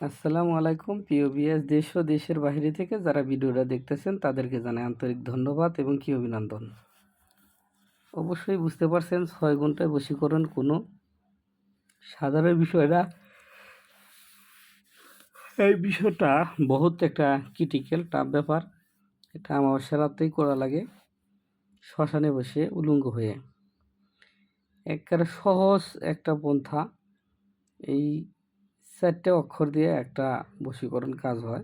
আসসালামু আলাইকুম প্রিয় ভিউয়ার্স, দেশ ও দেশের বাইরে থেকে যারা ভিডিওটা দেখতেছেন তাদেরকে জানাই আন্তরিক ধন্যবাদ এবং কি অভিনন্দন। অবশ্যই বুঝতে পারছেন 6 ঘন্টায় বশীকরণ কোনো সাধারণ বিষয় না। এই বিষয়টা বহুত একটা ক্রিটিক্যাল টাফ ব্যাপার। এটা অমাবস্যা রাতেই করা লাগে, শ্মশানে বসে উলঙ্গ হয়ে। একেবারে সহজ একটা পন্থা। এই 4টে অক্ষর দিয়ে একটা বশীকরণ কাজ হয়।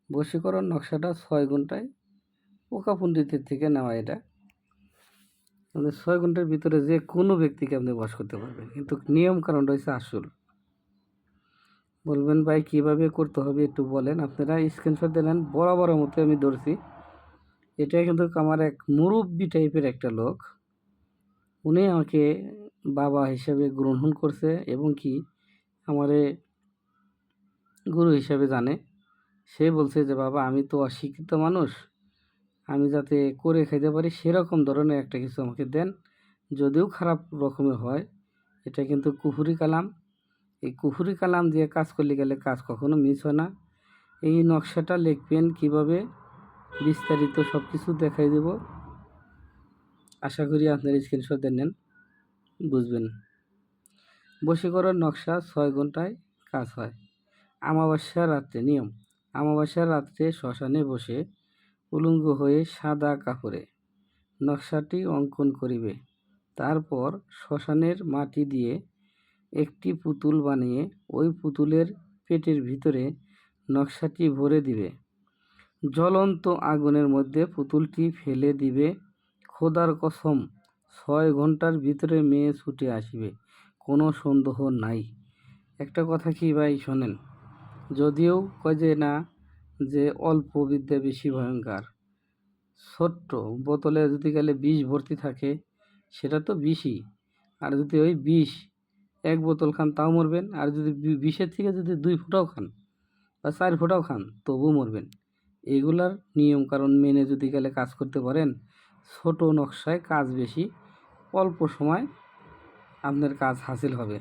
বশীকরণ নকশাটা 6 ঘন্টায় পোকা পণ্ডিতের থেকে নেওয়া। এটা আমাদের 6 ঘন্টার ভিতরে যে কোনো ব্যক্তিকে আপনি বশ করতে পারবেন, কিন্তু নিয়ম কারণটা হচ্ছে আসল। বলবেন ভাই কীভাবে করতে হবে একটু বলেন। আপনারা স্ক্রিনশট দিলেন, বরাবরের মতো আমি ধরছি। এটা কিন্তু আমার এক মুরব্বি টাইপের একটা লোক, উনি আমাকে বাবা হিসেবে গ্রহণ করছে এবং কি আমারে গুরু হিসেবে জানে। সে বলছে যে বাবা, আমি তো অশিক্ষিত মানুষ, আমি যাতে করে খাইতে পারি সেরকম ধরনের একটা কিছু আমাকে দেন, যদিও খারাপ রকমের হয়। এটা কিন্তু কুফরি কালাম। এই কুফরি কালাম দিয়ে কাজ করলে গেলে কাজ কখনো মিস হয় না। এই নকশাটা লিখবেন কীভাবে, বিস্তারিত সব কিছু দেখাই দেব। আশা করি আপনার স্ক্রিনশট নেন, বুঝবেন। বশীকরণ নকশা 6 ঘন্টায় কাজ হয়। অমাবস্যার রাত্রে নিয়ম: অমাবস্যার রাত্রে শ্মশানে বসে উলঙ্গ হয়ে সাদা কাপড়ে নকশাটি অঙ্কন করিবে। তারপর শ্মশানের মাটি দিয়ে একটি পুতুল বানিয়ে ওই পুতুলের পেটের ভিতরে নকশাটি ভরে দিবে। জ্বলন্ত আগুনের মধ্যে পুতুলটি ফেলে দিবে। খোদার কসম, 6 ঘন্টার ভিতরে মেয়ে ছুটে আসিবে, কোনো সন্দেহ নাই। একটা কথা কি ভাই শোনেন, যদিও কয় যে না, যে অল্প বিদ্যা বেশি ভয়ঙ্কর। ছোট্ট বোতলে যদি গেলে বিষ ভর্তি থাকে সেটা তো বিষই। আর যদি ওই বিষ 1 বোতল খান তাও মরবেন। আর যদি বিষের থেকে যদি 2 ফোঁটাও খান বা 4 ফোঁটাও খান তবুও মরবেন। এগুলার নিয়ম কারণ মেনে যদি গেলে কাজ করতে পারেন, ছোট নকশায় কাজ বেশি, অল্প সময় আপনার কাজ হাসিল হবে।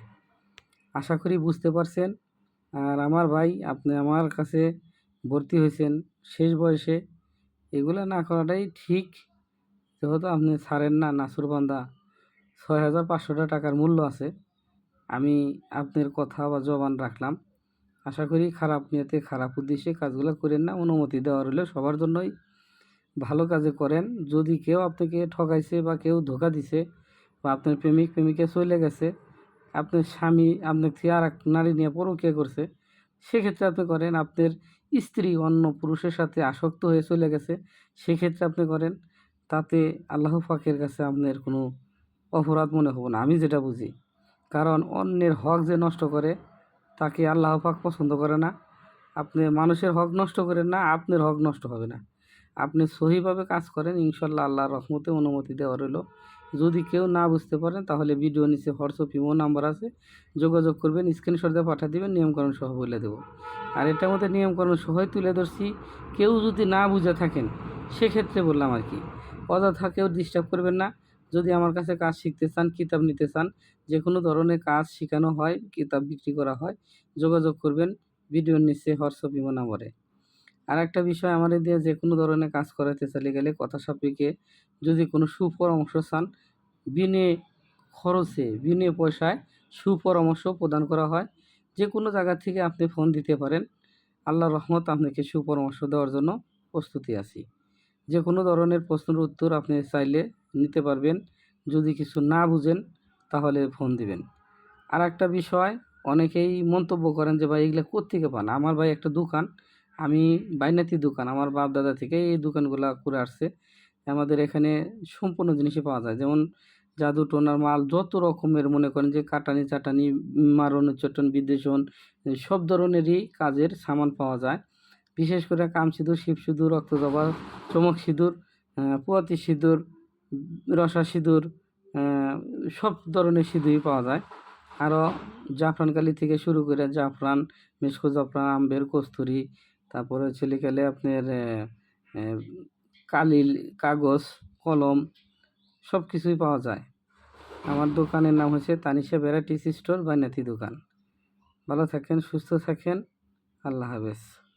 আশা করি বুঝতে পারছেন। আর আমার ভাই, আপনি আমার কাছে ভর্তি হয়েছেন শেষ বয়সে, এগুলো না করাটাই ঠিক। যেহেতু আপনি ছাড়েন না, নাসুরবান্দা 6,500 টাকার মূল্য আছে। আমি আপনার কথা বা জবান রাখলাম। আশা করি খারাপ নিয়তে খারাপ উদ্দেশ্যে কাজগুলো করেন না। অনুমতি দেওয়া রইল সবার জন্যই, ভালো কাজে করেন। যদি কেউ আপনাকে ঠকাইছে বা কেউ ধোকা দিছে বা আপনার প্রেমিক প্রেমিকা চলে গেছে, আপনার স্বামী আপনার থেকে আর এক নারী নিয়ে পরকীয়া করছে, সেক্ষেত্রে আপনি করেন। আপনার স্ত্রী অন্য পুরুষের সাথে আসক্ত হয়ে চলে গেছে, সেক্ষেত্রে আপনি করেন। তাতে আল্লাহ পাকের কাছে আপনার কোনো অপরাধ মনে হবে না, আমি যেটা বুঝি। কারণ অন্যের হক যে নষ্ট করে তাকে আল্লাহ পাক পছন্দ করে না। আপনি মানুষের হক নষ্ট করেন না, আপনার হক নষ্ট হবে না। আপনি সহিভাবে কাজ করেন, ইনশাল্লাহ আল্লাহর রহমতে অনুমতি দেওয়া রইল। যদি কেউ না বুঝতে পারেন তাহলে ভিডিও নিচে হোয়াটসঅ্যাপ ইমো নাম্বার আছে, যোগাযোগ করবেন, স্ক্রিনশট দিয়ে পাঠিয়ে দেবেন, নিয়মকানুন সহ বলে দেবো। আর এটার মধ্যে নিয়মকানুন সহই তুলে ধরছি। কেউ যদি না বুঝে থাকেন সেক্ষেত্রে বললাম আর কি, অযথা কেউ ডিস্টার্ব করবেন না। যদি আমার কাছে কাজ শিখতে চান, কিতাব নিতে চান, যে কোনো ধরনের কাজ শেখানো হয়, কিতাব বিক্রি করা হয়, যোগাযোগ করবেন ভিডিওর নিচে হোয়াটসঅ্যাপ ইমো নাম্বারে। আর একটা বিষয়, আমাদের দিয়ে যে কোনো ধরনের কাজ করাতে চলে গেলে কথা সাপেক্ষে যদি কোনো সুপরামর্শ চান, বিনে খরচে বিনে পয়সায় সুপরামর্শ প্রদান করা হয়। যে কোনো জায়গা থেকে আপনি ফোন দিতে পারেন, আল্লাহর রহমত আপনাকে সুপরামর্শ দেওয়ার জন্য প্রস্তুতি আছি। যে কোনো ধরনের প্রশ্নের উত্তর আপনি চাইলে নিতে পারবেন। যদি কিছু না বুঝেন তাহলে ফোন দিবেন। আর একটা বিষয়, অনেকেই মন্তব্য করেন যে ভাই এগুলো কোত্থেকে পান। আমার ভাই একটা দোকান, আমি বাইনাতি দোকান, আমার বাপ দাদা থেকে এই দোকানগুলা করে আসছে। আমাদের এখানে সম্পূর্ণ জিনিসই পাওয়া যায়, যেমন জাদু টোনার মাল, যত রকমের মনে করেন যে কাটানি চাটানি, মারণ উচ্চাটন বিদ্বেষণ, সব ধরনেরই কাজের সামান পাওয়া যায়। বিশেষ করে কাম সিঁদুর, শিব সিঁদুর, রক্তজবা, চমক সিঁদুর, পুয়াতি সিঁদুর, রসা সিঁদুর, সব ধরনের সিঁদুরই পাওয়া যায়। আরও জাফরান কালি থেকে শুরু করে জাফরান, মেসকো জাফরান, আম্বের, কস্তুরি, তারপরে হচ্ছে লিখালে আপনার কালিল, কাগজ, কলম, সব কিছুই পাওয়া যায়। আমার দোকানের নাম হচ্ছে তানিশা ভ্যারাইটিস স্টোর, বাইনাথি দোকান। ভালো থাকেন, সুস্থ থাকেন। আল্লাহ হাফেজ।